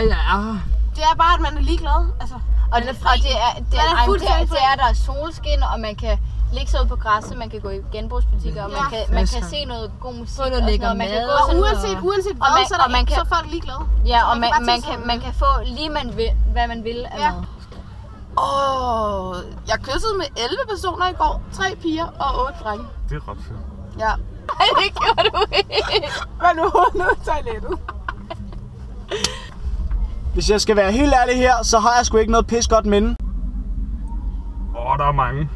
Ja. Det er bare, at man er ligeglad. Altså, Og det er der er solskin, og man kan ligge sig ud på græsset, man kan gå i genbrugsbutikker, og man kan se noget god musik og sådan noget. Man kan gå og uanset hvad, så er folk ligeglade. Ja, og man kan få lige hvad man vil af mad. Jeg kyssede med 11 personer i går. 3 piger og 8 drenge. Det er ret fedt. Ja. Ej, det gjorde du ikke. Hvad nu? Nu er toilettet. Hvis jeg skal være helt ærlig her, så har jeg sgu ikke noget pis godt minde. Der er mange.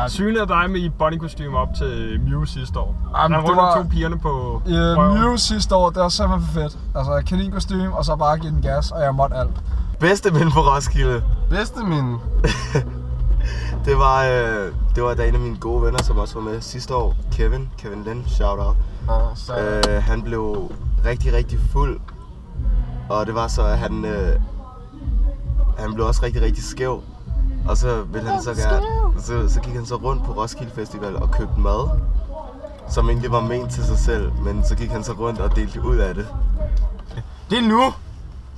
Synet af dig med i bunny-kostyme op til Mew sidste år. Jamen, der var 2 pigerne på Mew sidste år, det var simpelthen for fedt. Altså kaninkostyme, og så bare give den gas, og jeg måtte alt. Bedste minde på Roskilde. Bedste minde? det var da en af mine gode venner, som også var med sidste år. Kevin Lind, shout out. Han blev rigtig, rigtig fuld. Og det var så, at han blev også rigtig, rigtig skæv. Og så ville han så gerne, så gik han så rundt på Roskilde Festival og købte mad, som egentlig var ment til sig selv, men så gik han så rundt og delte ud af det. Det er nu!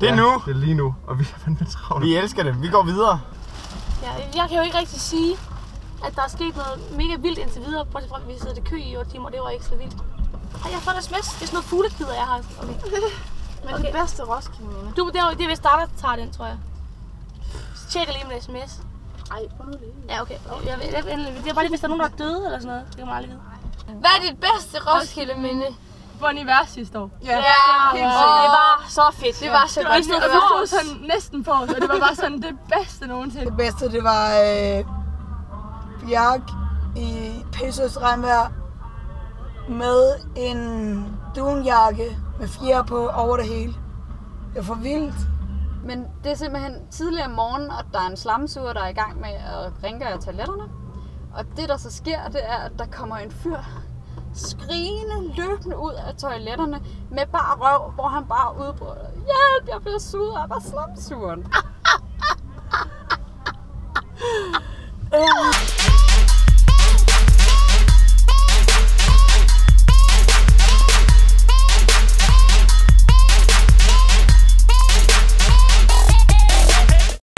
Det er nu! Det er lige nu, og vi er fandme travlt. Vi elsker det, vi går videre. Ja, jeg kan jo ikke rigtig sige, at der er sket noget mega vildt indtil videre, bortset fra at vi sidder i kø i 8 timer, og det var ikke så vildt. Har jeg fået en sms? Det er sådan noget fuglekider, jeg har. Okay. Men det bedste Roskilde-minde. Det er vist dig, der tager den, tror jeg. Så tjekker lige med sms. Ej, prøv nu det. Ja, okay. Det er bare lige, hvis der er nogen, der er døde eller sådan noget. Det kan man aldrig vide. Hvad er dit bedste Roskilde-minde? Bon Iver sidste år. Ja, det var så fedt. Det var så godt. Det stod sådan næsten på os, og det var bare sådan det bedste nogensinde. Det bedste, det var Bjark i pissets regnvejr med en dunjakke med fjer på over det hele. Det var for vildt. Men det er simpelthen tidligere om morgenen, og der er en slamsuger, der er i gang med at rengøre toiletterne. Og det, der så sker, det er, at der kommer en fyr skrigende, løbende ud af toiletterne med bare røv, hvor han bare udbryder: hjælp, jeg bliver suget af slamsugeren.